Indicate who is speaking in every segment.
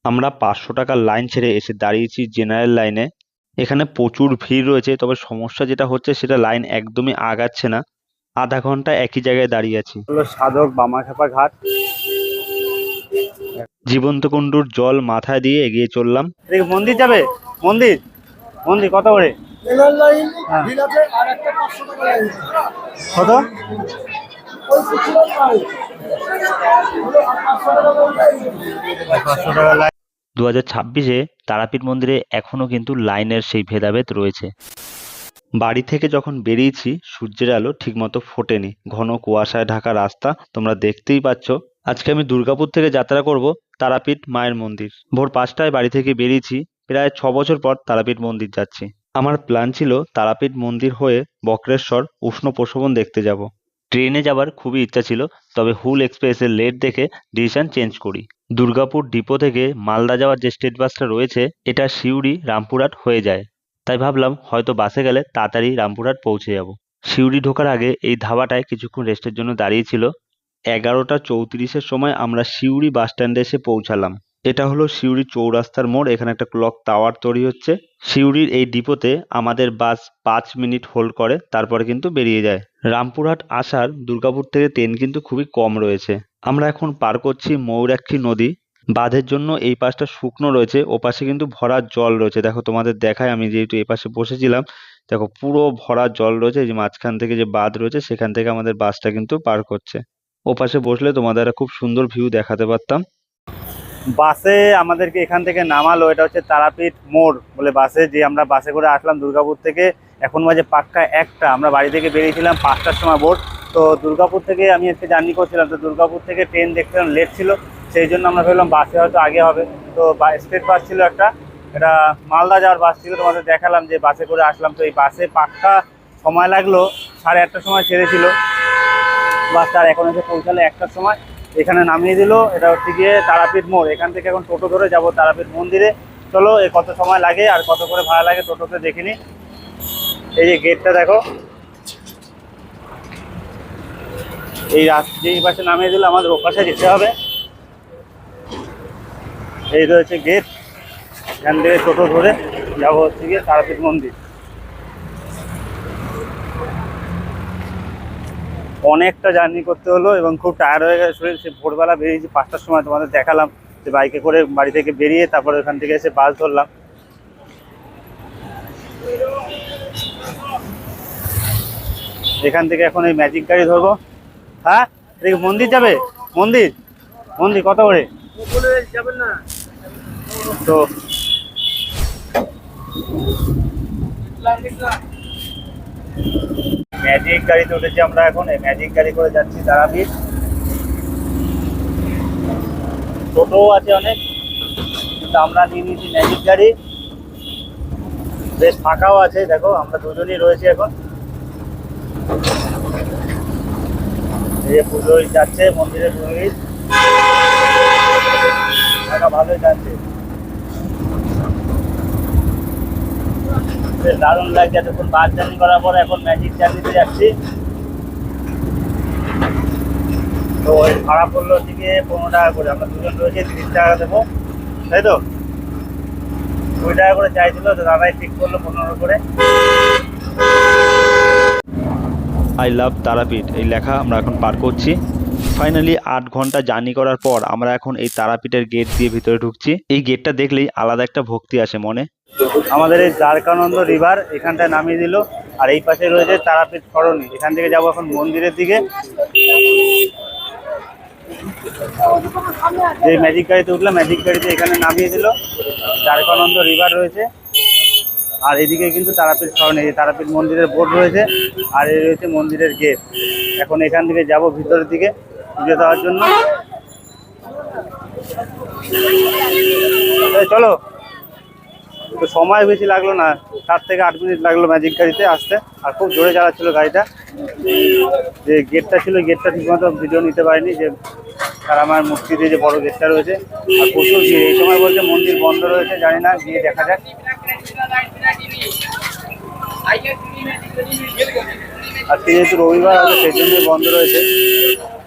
Speaker 1: আমরা 500 টাকার লাইন ছেড়ে এসে দাঁড়িয়েছি জেনারেল লাইনে। এখানে প্রচুর ভিড় রয়েছে, তবে সমস্যা যেটা হচ্ছে সেটা লাইন একদমই আগাচ্ছে না। আধা ঘন্টা একই জায়গায় দাঁড়িয়ে আছি।
Speaker 2: হলো সাধক বামাখ্যাপা ঘাট।
Speaker 1: জীবন্ত কুণ্ডুর জল মাথায় দিয়ে এগিয়ে চললাম।
Speaker 2: এদিকে মন্দির যাবে, মন্দির মন্দির কত করে? হ্যাঁ। কত? 500 টাকা লাইন।
Speaker 1: 2026-এ তারাপীঠ মন্দিরে এখনো কিন্তু লাইনের সেই ভেদাভেদ রয়েছে। বাড়ি থেকে যখন বেরিয়েছি সূর্যের আলো ঠিকমতো ফোটেনি, ঘন কুয়াশায় ঢাকা রাস্তা তোমরা দেখতেই পাচ্ছ। আজকে আমি দুর্গাপুর থেকে যাত্রা করব তারাপীঠ মায়ের মন্দির। ভোর 5টায় বাড়ি থেকে বেরিয়েছি, প্রায় 6 বছর পর তারাপীঠ মন্দির যাচ্ছি। আমার প্ল্যান ছিল তারাপীঠ মন্দির হয়ে বক্রেশ্বর উষ্ণ প্রসবন দেখতে যাব। ট্রেনে যাবার খুবই ইচ্ছা ছিল, তবে হুল এক্সপ্রেসের লেট দেখে ডিসিশন চেঞ্জ করি। দুর্গাপুর ডিপো থেকে মালদা যাওয়ার যে স্টেট বাসটা রয়েছে এটা সিউড়ি রামপুরহাট হয়ে যায়, তাই ভাবলাম হয়তো বাসে গেলে তাড়াতাড়ি রামপুরহাট পৌঁছে যাব। সিউড়ি ঢোকার আগে এই ধাবাটায় কিছুক্ষণ রেস্টের জন্য দাঁড়িয়েছিল। 11টা 34-এর সময় আমরা সিউড়ি বাস স্ট্যান্ডে এসে পৌঁছালাম। এটা হলো সিউড়ি চৌরাস্তার মোড়, এখানে একটা ক্লক টাওয়ার তৈরি হচ্ছে। সিউড়ির এই ডিপোতে আমাদের বাস 5 মিনিট হোল্ড করে, তারপরে কিন্তু বেরিয়ে যায়। রামপুরহাট আসার দুর্গাপুর থেকে ট্রেন কিন্তু খুবই কম রয়েছে। আমরা এখন পার করছি ময়ূরাক্ষী নদী। বাঁধের জন্য এই পাশটা শুকনো রয়েছে, ও পাশে কিন্তু ভরা জল রয়েছে। দেখো তোমাদের দেখায়, আমি যেহেতু এই পাশে বসেছিলাম, দেখো পুরো ভরা জল রয়েছে। এই যে মাঝখান থেকে যে বাঁধ রয়েছে সেখান থেকে আমাদের বাসটা কিন্তু পার করছে। ও পাশে বসলে তোমাদের একটা খুব সুন্দর ভিউ দেখাতে পারতাম।
Speaker 2: বাসে আমাদেরকে এখান থেকে নামালো, এটা হচ্ছে তারাপীঠ মোড় বলে বাসে, যে আমরা বাসে করে আসলাম দুর্গাপুর থেকে। এখন বাজে পাক্কা 1টা, আমরা বাড়ি থেকে বেরিয়েছিলাম 5টার সময় ভোর। তো দুর্গাপুর থেকে আমি আজকে জার্নি করছিলাম, তো দুর্গাপুর থেকে ট্রেন দেখছিলাম লেট ছিল, সেই জন্য আমরা ভাবলাম বাসে হয়তো আগে হবে। তো স্টেট বাস ছিল একটা, এটা মালদা যাওয়ার বাস ছিল। তোমাদের দেখালাম যে বাসে করে আসলাম। তো এই বাসে পাক্কা সময় লাগলো, 8:30টার সময় ছেড়েছিল বাসটা, আর এখন এসে পৌঁছালো 1টার সময়। এখানে নামিয়ে দিল, এটা হচ্ছে গিয়ে তারাপীঠ মোড়। এখান থেকে এখন টোটো ধরে যাব তারাপীঠ মন্দিরে। চলো কত সময় লাগে আর কত করে ভাড়া লাগে টোটোতে দেখিনি। এই যে গেটটা দেখো, এই যেই পাশে নামিয়ে দিল আমাদের ও পাশে যেতে হবে। এই রয়েছে গেট, এখান থেকে টোটো ধরে যাবো হচ্ছে গিয়ে তারাপীঠ মন্দির। অনেকটা জার্নি করতে হলো এবং খুব টায়ার্ড হয়ে গেছে শরীর। সে ভোরবেলা বেরিয়েছি 5টার সময়, তোমাদের দেখালাম যে বাইকে করে বাড়ি থেকে বেরিয়ে তারপরে ওখান থেকে এসে বাস ধরলাম। এখান থেকে এখন এই ম্যাজিক গাড়ি ধরবো। হ্যাঁ, এদিকে মন্দির যাবে, মন্দির মন্দির কত করে যাবেন না? তো ম্যাজিক গাড়িতে উঠেছি আমরা, এখন এই ম্যাজিক গাড়ি করে যাচ্ছি তারাপীঠ। টোটোও আছে অনেক, কিন্তু আমরা নিয়ে নিয়েছি ম্যাজিক গাড়ি। বেশ ফাঁকাও আছে, দেখো আমরা দুজনই রয়েছি এখন। এই যে পুরোহিত যাচ্ছে, মন্দিরের পুরোহিত ভালোই যাচ্ছে, বেশ দারুণ লাগছে। এতক্ষণ বাস জার্নি করার পর এখন ম্যাজিক জার্নিতে যাচ্ছি। তো ওই ভাড়া পড়লো থেকে 15 টাকা করে, আমরা দুজন রয়েছে 30 টাকা দেবো, তাই তো 2 টাকা করে চাইছিল, তো দাদাই ঠিক করলো 15 করে।
Speaker 1: আই লাভ তারাপীঠ এই লেখা আমরা এখন পার করছি। ফাইনালি 8 ঘন্টা জার্নি করার পর আমরা এখন এই তারাপীঠের গেট দিয়ে ভিতরে ঢুকছি। এই গেটটা দেখলেই আলাদা একটা ভক্তি আসে মনে।
Speaker 2: আমাদের এই দ্বারকানন্দ রিভার এখানটায় নামিয়ে দিল, আর এই পাশে রয়েছে তারাপীঠ সরণি। এখান থেকে যাবো এখন মন্দিরের দিকে। যে ম্যাজিক গাড়িতে উঠলাম, ম্যাজিক গাড়িতে এখানে নামিয়ে দিল, দ্বারকানন্দ রিভার রয়েছে, আর এদিকে কিন্তু তারাপীঠ সরণি, তারাপীঠ মন্দিরের বোর্ড রয়েছে, আর এই রয়েছে মন্দিরের গেট। এখন এখান থেকে যাব ভিতরের দিকে পুজো দেওয়ার জন্য। চলো, তো সময় বেশি লাগলো না, 7 থেকে 8 মিনিট লাগলো ম্যাজিক গাড়িতে আসতে, আর খুব জোরে চালাচ্ছিল গাড়িটা। যে গেটটা ছিল, গেটটা ঠিকমতো ভিডিও নিতে পারিনি, যে তারা আমার মূর্তি দিয়ে যে বড় গেটটা রয়েছে। আর প্রচুর ভিড় এই সময়, বলছে মন্দির বন্ধ রয়েছে, জানি না, গিয়ে দেখা যাক। আজকে যেহেতু রবিবার আছে সেই জন্যই বন্ধ রয়েছে,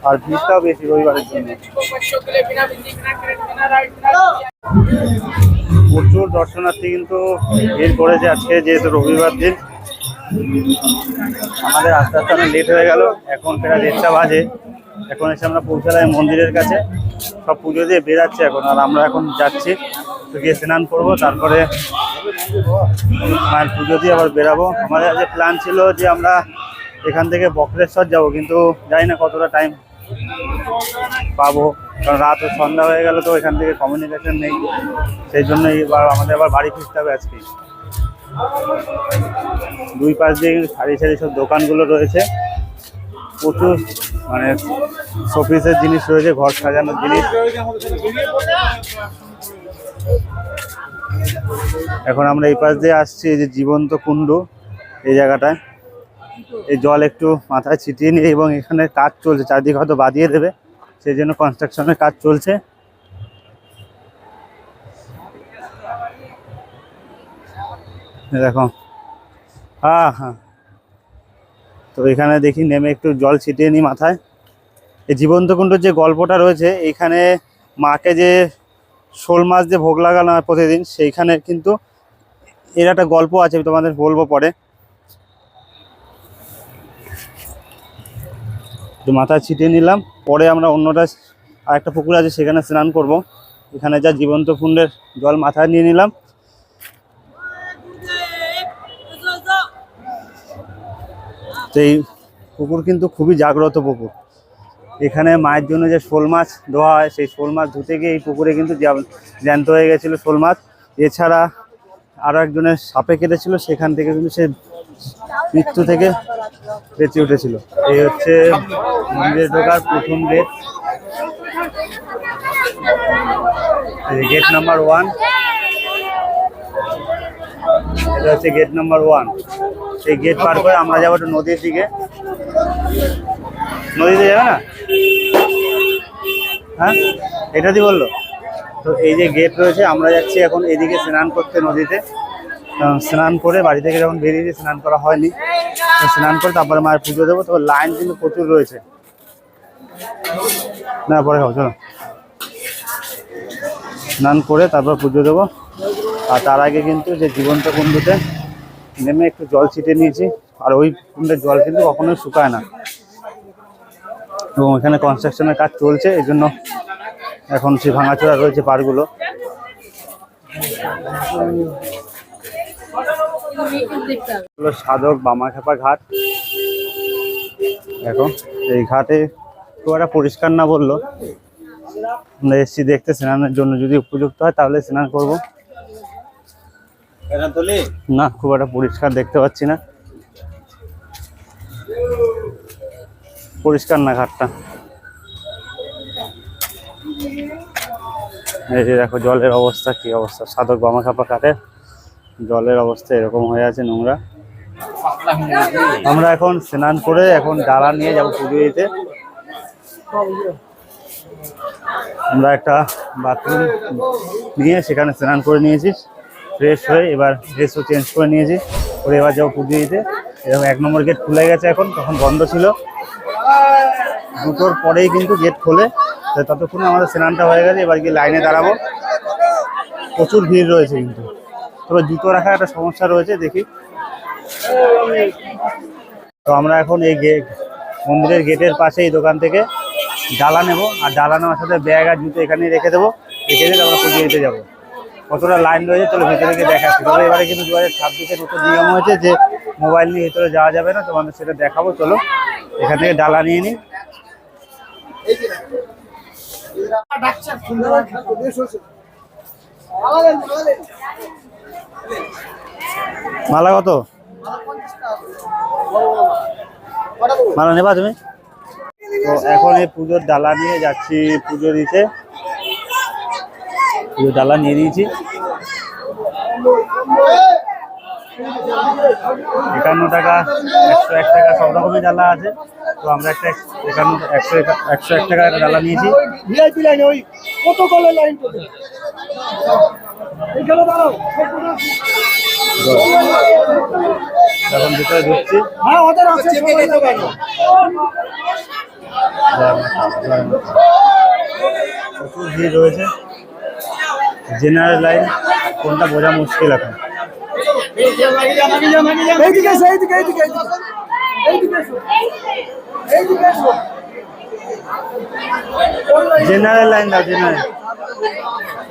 Speaker 2: আর ভিড়টাও বেশি রবিবারের জন্য। প্রচুর দর্শনার্থী কিন্তু ভিড় করেছে আজকে যেহেতু রবিবার দিন। আমাদের আস্তে আস্তে অনেক লেট হয়ে গেল, এখন প্রায় 1:30 বাজে। এখন এসে আমরা পৌঁছালাম মন্দিরের কাছে, সব পুজো দিয়ে বেরাচ্ছে এখন, আর আমরা এখন যাচ্ছি তো গিয়ে স্নান করবো, তারপরে মায়ের পুজো দিয়ে আবার বেরাবো। আমাদের আজকে প্ল্যান ছিল যে আমরা এখান থেকে বক্রেশ্বর যাব, কিন্তু জানি না কতটা টাইম পাবো, কারণ রাত ও সন্ধ্যা হয়ে গেল তো এখান থেকে কমিউনিকেশন নেই, সেই জন্য এবার আমাদের আবার বাড়ি ফিরতে হবে আজকে। দুই পাশ দিয়ে সারি সারি সব দোকানগুলো রয়েছে, প্রচুর মানে শোপিসের জিনিস রয়েছে, ঘর সাজানোর জিনিস। এখন আমরা এই পাশ দিয়ে আসছি, এই যে জীবন্ত কুণ্ড, এই জায়গাটায় এই জল একটু মাথায় ছিটিয়ে নিয়ে, এবং এখানে কাজ চলছে, চারদিকে হয়তো বাঁধিয়ে দেবে, সেই জন্য কনস্ট্রাকশনের কাজ চলছে। দেখো, হ্যাঁ, তো এখানে দেখি নেমে একটু জল ছিটিয়ে নিই মাথায়। এই জীবন্ত কুণ্ডর যে গল্পটা রয়েছে, এইখানে মাকে যে শোল মাছ দিয়ে ভোগ লাগানো হয় প্রতিদিন, সেইখানে কিন্তু এর একটা গল্প আছে, তোমাদের বলবো পরে। তো মাথায় ছিটিয়ে নিলাম, পরে আমরা অন্যটা আরেকটা পুকুর আছে সেখানে স্নান করব। এখানে যা জীবন্ত কুণ্ডের জল মাথায় নিয়ে নিলাম। তো এই পুকুর কিন্তু খুবই জাগ্রত পুকুর, এখানে মায়ের জন্য যে শোল মাছ ধোয়া হয়, সেই শোল মাছ ধুতে গিয়ে এই পুকুরে কিন্তু জ্যান্ত হয়ে গেছিলো শোল মাছ। এছাড়া আরও একজনের সাপে কেটেছিল, সেখান থেকে কিন্তু সে মৃত্যু থেকে বেঁচে উঠেছিল। এই হচ্ছে মন্দিরে ঢোকার প্রথম গেট, গেট নাম্বার 1। এটা হচ্ছে গেট নাম্বার 1। সেই গেট পার করে আমরা যাবো একটু নদীর দিকে। নদীতে যাবে না? হ্যাঁ, এটা দিয়ে বললো। তো এই যে গেট রয়েছে, আমরা যাচ্ছি এখন এদিকে স্নান করতে নদীতে। স্নান করে বাড়ি থেকে যখন বেরিয়েছি, স্নান করা হয়নি, স্নান করে তারপরে মায়ের পুজো দেবো। তবে লাইন কিন্তু প্রচুর রয়েছে, না পরে হবে, চলো স্নান করে তারপর পুজো দেবো। আর তার আগে কিন্তু যে জীবন্ত কুণ্ডতে নেমে একটু জল ছিটিয়ে নিয়েছি, আর ওই কুণ্ডের জল কিন্তু কখনোই শুকায় না, এবং এখানে কনস্ট্রাকশনের কাজ চলছে, এই জন্য এখন সেই ভাঙাচোরা রয়েছে পাড়গুলো। সাধক বামাখ্যাপা ঘাট। এখন এই ঘাটে খুব একটা পরিষ্কার না বললো, আমরা এসছি দেখতে স্নানের জন্য, যদি উপযুক্ত হয় তাহলে স্নান করবো। না, খুব একটা পরিষ্কার দেখতে পাচ্ছি না, পরিষ্কার না ঘাটটা। এই যে দেখো জলের অবস্থা, কি অবস্থা, সাধক বামাখ্যাপা ঘাটে জলের অবস্থা এরকম হয়ে আছে, নোংরা। আমরা এখন স্নান করে এখন ডালা নিয়ে যাবো পুজো দিতে। আমরা একটা বাথরুম নিয়ে সেখানে স্নান করে নিয়েছি, ফ্রেশ হয়ে এবার ড্রেসও চেঞ্জ করে নিয়েছি, করে এবার যাবো পুজো দিতে। এরকম 1 নম্বর গেট খুলে গেছে, এখন তখন বন্ধ ছিল, 2টোর পরেই কিন্তু গেট খোলে। ততক্ষণে আমাদের স্নানটা হয়ে গেছে, এবার গিয়ে লাইনে দাঁড়াবো। প্রচুর ভিড় রয়েছে কিন্তু, তবে জুতো রাখার একটা সমস্যা রয়েছে, দেখি। তো আমরা এখন এই মন্দিরের গেটের পাশে এই দোকান থেকে ডালা নেবো, আর ডালা নেওয়ার সাথে ব্যাগ আর জুতো এখানেই রেখে দেবো, রেখে দিয়ে আমরা পুজো দিতে যাবো। কতটা লাইন রয়েছে চলো ভেতরে গিয়ে দেখাচ্ছি। তবে এবারে কিন্তু 2026-এ নতুন নিয়ম হয়েছে যে মোবাইল নিয়ে ভেতরে যাওয়া যাবে না, তোমাদের সেটা দেখাবো। চলো এখান থেকে ডালা নিয়ে নিই। মালা কত? মালা নেবা তুমি? তো এখন এই পুজোর ডালা নিয়ে যাচ্ছি পুজো দিতে। পুজোর ডালা নিয়ে নিয়েছি, 51 টাকা, 101 টাকা, সব রকমের ডালা আছে। তো আমরা একটা 101 টাকা একটা ডালা নিয়েছি। এখন ভিতরে ঢুকছি। প্রচুর ভিড় রয়েছে। জেনারেল লাইন কোনটা বোঝা মুশকিল এখন। জেনারেল লাইন দাও,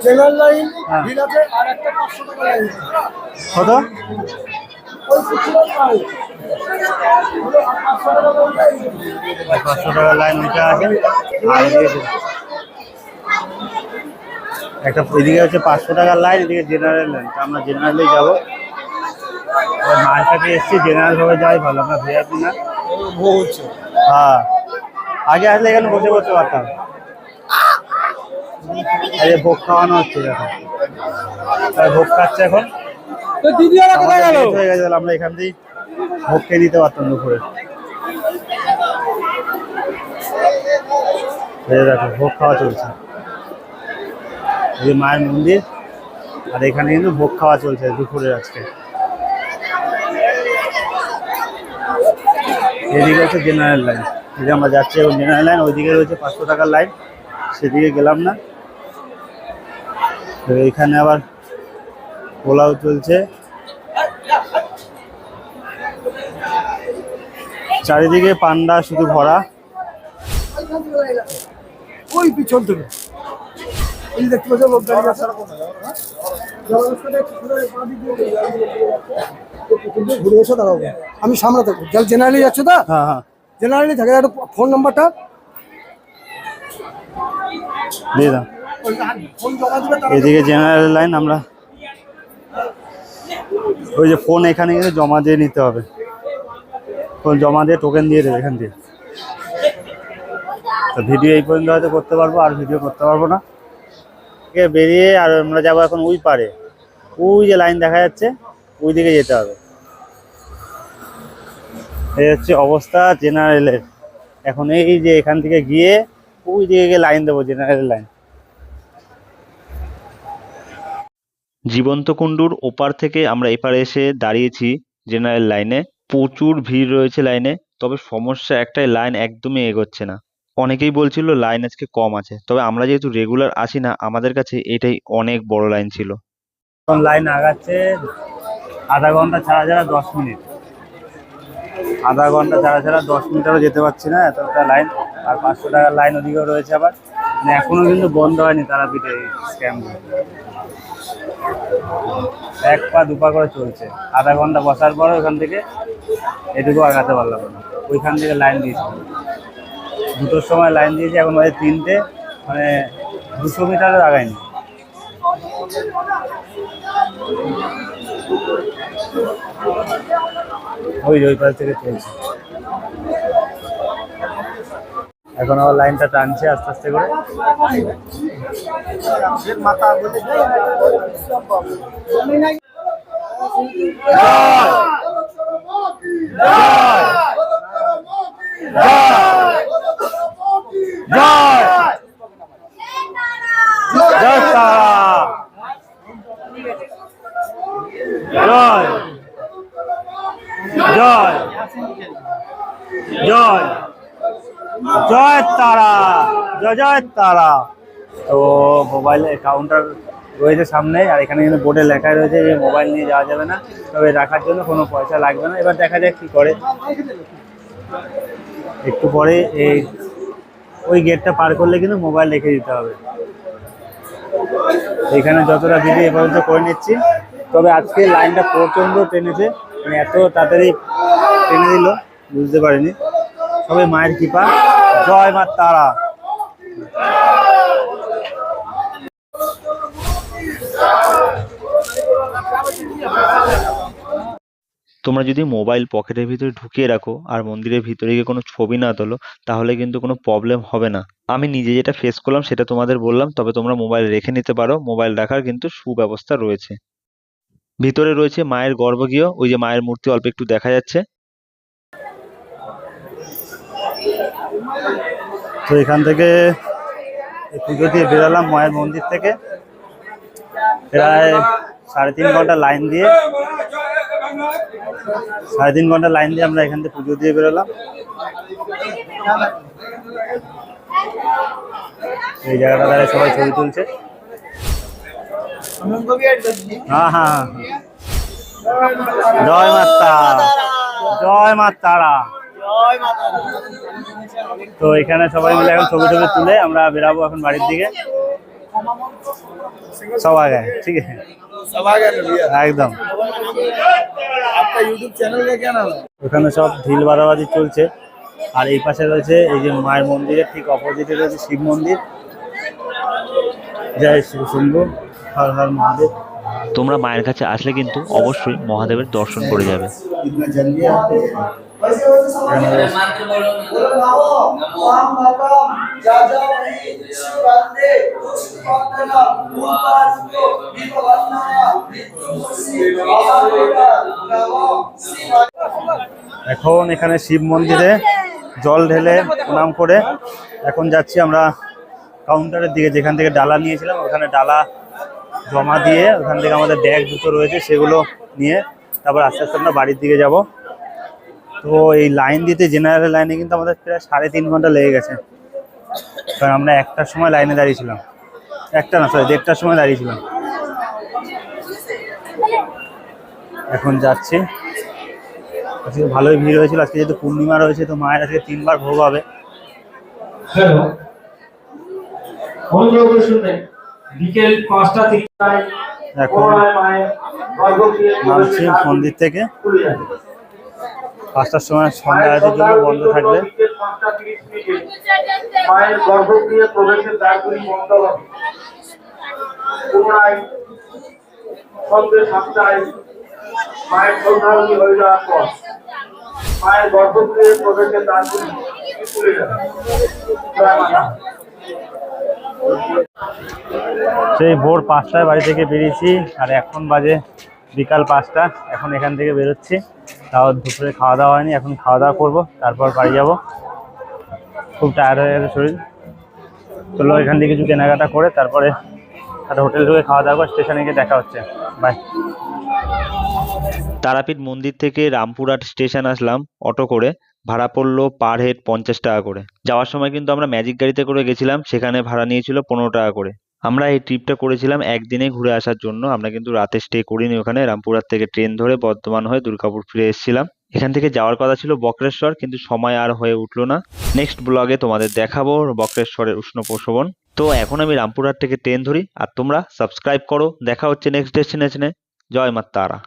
Speaker 2: জেনারেল লাইন কত? 500 টাকা লাইন ওইটা আছে। একটা এদিকে হচ্ছে 500 টাকার লাইন, এদিকে জেনারেল লাইন। আমরা জেনারেলে যাবো। মায়ের কাছে এসছি, জেনারেল ভাবে যাই ভালো, আমরা ভিআইপি না। হ্যাঁ, আগে আসলে এখানে বসে বসে পারতাম। এই ভোগ খাওয়ানো হচ্ছে এখন, ভোগ খাচ্ছে এখন। হয়ে গেছে, আমরা এখান থেকেই ভোগ খেয়ে দিতে পারতাম দুপুরে। দেখো ভোগ খাওয়া চলছে, এই মায়ের মন্দির, আর এখানে কিন্তু ভোগ খাওয়া চলছে দুপুরে আজকে। এদিকে হচ্ছে জেনারেল লাইন, এদিকে আমরা যাচ্ছি এখন জেনারেল লাইন। ওইদিকে রয়েছে 500 টাকার লাইন, সেদিকে গেলাম না। তো এখানে আবার পোলাও চলছে, চারিদিকে পান্ডা শুধু ভরা। ওই পিছন থেকে দেখতে পাচ্ছ লোক দাঁড়িয়ে আছে। ঘুরে এসো, দাঁড়াবো আমি সামনে থাকবো। জেনারেলি যাচ্ছে তো? হ্যাঁ হ্যাঁ, জেনারেলি থাকে। একটু ফোন নাম্বারটা দিয়ে দাও। এদিকে জেনারেল লাইন, আমরা ওই যে ফোন এখানে গিয়ে জমা দিয়ে নিতে হবে। ফোন জমা দিয়ে টোকেন দিয়ে দেবে এখান দিয়ে। তো ভিডিও এই পর্যন্ত হয়তো করতে পারবো, আর ভিডিও করতে পারবো না। বেরিয়ে আর আমরা যাবো এখন ওই পারে, ওই যে লাইন দেখা যাচ্ছে ওই দিকে যেতে হবে। এই হচ্ছে অবস্থা জেনারেলের এখন। এই যে এখান থেকে গিয়ে ওই দিকে গিয়ে লাইন দেবো, জেনারেল লাইন।
Speaker 1: জীবন্ত কুণ্ডুর ওপার থেকে আমরা এপারে এসে দাঁড়িয়েছি জেনারেল লাইনে। প্রচুর ভিড় রয়েছে লাইনে, তবে সমস্যা একটাই, লাইন একদমই এগোচ্ছে না। অনেকেই বলছিল লাইন আজকে কম আছে, তবে আমরা যেহেতু রেগুলার আসি না, আমাদের কাছে এটাই অনেক বড় লাইন ছিল।
Speaker 2: এখন লাইন আগাচ্ছে আধা ঘন্টা ছাড়া ছাড়া 10 মিনিট, আধা ঘন্টা ছাড়া ছাড়া 10 মিনিটেরও যেতে পারছি না, এতটা লাইন। আর 500 টাকার লাইন ওদিকেও রয়েছে আবার, মানে এখনো কিন্তু বন্ধ হয়নি তারাপীঠে এই স্ক্যামগুলো। 1 পা 2 পা করে চলছে। আধা ঘন্টা বসার পরে ওখান থেকে এটুকু আগাতে পারলাম না। ওইখান থেকে লাইন দিয়েছি, 2টোর সময় লাইন দিয়েছি, এখন বাজে 3টে, মানে 200 মিটারও আগায়নি। ওই পাশ থেকে চলছে। এখন আবার লাইনটা টানছে আস্তে আস্তে করে। জয় জয় জয় তারা, জয় জয় তারা। তো মোবাইলে কাউন্টার রয়েছে সামনে, আর এখানে কিন্তু বোর্ডে লেখা রয়েছে যে মোবাইল নিয়ে যাওয়া যাবে না, তবে রাখার জন্য কোনো পয়সা লাগবে না। এবার দেখা যাক কি করে। একটু পরে এই ওই গেটটা পার করলে কিন্তু মোবাইল রেখে দিতে হবে। এখানে যতটা ভিডিও এ পর্যন্ত করে নিচ্ছি, তবে আজকে লাইনটা প্রচণ্ড টেনেছে, মানে এত তাড়াতাড়ি টেনে দিল বুঝতে পারিনি। সবাই মায়ের কৃপা, জয় মা তারা।
Speaker 1: তোমরা যদি মোবাইল পকেটের ভিতরে ঢুকিয়ে রাখো আর মন্দিরের ভিতরে গিয়ে কোনো ছবি না তোলো, তাহলে কিন্তু কোনো প্রবলেম হবে না। আমি নিজে যেটা ফেস করলাম সেটা তোমাদের বললাম, তবে তোমরা মোবাইল রেখে নিতে পারো, মোবাইল রাখার কিন্তু সুব্যবস্থা রয়েছে। ভিতরে রয়েছে মায়ের গর্ভগৃহ, ওই যে মায়ের মূর্তি অল্প একটু দেখা যাচ্ছে।
Speaker 2: তো এখান থেকে পুজো দিয়ে বেরোলাম মায়ের মন্দির থেকে, প্রায় 3.5 ঘন্টা লাইন দিয়ে 3.5 ঘন্টা লাইন দিয়ে আমরা এখান থেকে পুজো দিয়ে বেরোলাম। এই জায়গাটা দাঁড়িয়ে সবাই ছবি তুলছে। হ্যাঁ হ্যাঁ হ্যাঁ। জয় মাতা, জয় মা তারা। তো এখানে সবাই মিলে এখন ছবি টবি তুলে আমরা বেরাবো এখন বাড়ির দিকে। সব আগে ঠিক আছে, একদম। ওখানে সব ঢিল বাড়াবাড়ি চলছে। আর এই পাশে রয়েছে এই যে মায়ের মন্দিরের ঠিক অপোজিটে রয়েছে শিব মন্দির। জয় শিব শম্ভু, হর হর মহাদেব।
Speaker 1: তোমরা মায়ের কাছে আসলে কিন্তু অবশ্যই মহাদেবের দর্শন করে যাবে।
Speaker 2: এখন এখানে শিব মন্দিরে জল ঢেলে প্রণাম করে এখন যাচ্ছি আমরা কাউন্টারের দিকে, যেখান থেকে ডালা নিয়েছিলাম ওখানে ডালা জমা দিয়ে ওখান থেকে আমাদের ব্যাগ দুটো রয়েছে সেগুলো নিয়ে তারপর আস্তে আস্তে আমরা বাড়ির দিকে যাব। তো এই লাইন দিতে জেনারেল লাইনে কিন্তু আমাদের প্রায় 3.5 ঘন্টা লেগে গেছে, কারণ আমরা 1টার সময় লাইনে দাঁড়িয়েছিলাম। 1টা না, সরি 1:30টার সময় দাঁড়িয়েছিলাম। এখন যাচ্ছি। আজকে ভালোই ভিড় হয়েছিল, আজকে যেহেতু পূর্ণিমা রয়েছে তো মায়ের আজকে 3বার ভোগ হবে।
Speaker 3: বিকেল 5টা থেকে
Speaker 2: এখন নামছি মন্দির থেকে। 5টার সময় সন্ধ্যা আরতির জন্য বন্ধ থাকবে।
Speaker 3: মায়ের গর্ভগৃহে প্রবেশের দ্বারগুলি বন্ধ হবে। পুনরায় সন্ধ্যে 7টায় মায়ের সন্ধ্যারতি হয়ে যাওয়ার পর মায়ের গর্ভগৃহে প্রবেশের দ্বারগুলি খুলে যাবে। জয় মাতা।
Speaker 2: সেই ভোর 5টায় বাড়ি থেকে বেরিয়েছি আর এখন বাজে বিকাল 5টা। এখন এখান থেকে বেরোচ্ছি, তাও দুপুরে খাওয়া দাওয়া হয়নি, এখন খাওয়া দাওয়া করবো তারপর বাড়ি যাব। খুব টায়ার্ড হয়ে গেছে শরীর। চলো এখান থেকে কিছু কেনাকাটা করে তারপরে একটা হোটেল ঢুকে খাওয়া দাওয়া করে স্টেশনে গিয়ে দেখা হচ্ছে। বাই।
Speaker 1: তারাপীঠ মন্দির থেকে রামপুরহাট স্টেশন আসলাম অটো করে। ভাড়া পড়লো পার হেড 50 টাকা করে। যাওয়ার সময় কিন্তু আমরা ম্যাজিক গাড়িতে করে গেছিলাম, সেখানে ভাড়া নিয়েছিল 15 টাকা করে। আমরা এই ট্রিপটা করেছিলাম একদিনে ঘুরে আসার জন্য। আমরা কিন্তু রাতে স্টে করিনি ওখানে। রামপুরহাট থেকে ট্রেন ধরে বর্ধমান হয়ে দুর্গাপুর ফিরে এসেছিলাম। এখান থেকে যাওয়ার কথা ছিল বক্রেশ্বর, কিন্তু সময় আর হয়ে উঠলো না। নেক্সট ব্লগে তোমাদের দেখাবো বক্রেশ্বরের উষ্ণ প্রসবন। তো এখন আমি রামপুরহাট থেকে ট্রেন ধরি আর তোমরা সাবস্ক্রাইব করো। দেখা হচ্ছে নেক্সট ডেস্টিনেশনে। জয় মা তারা।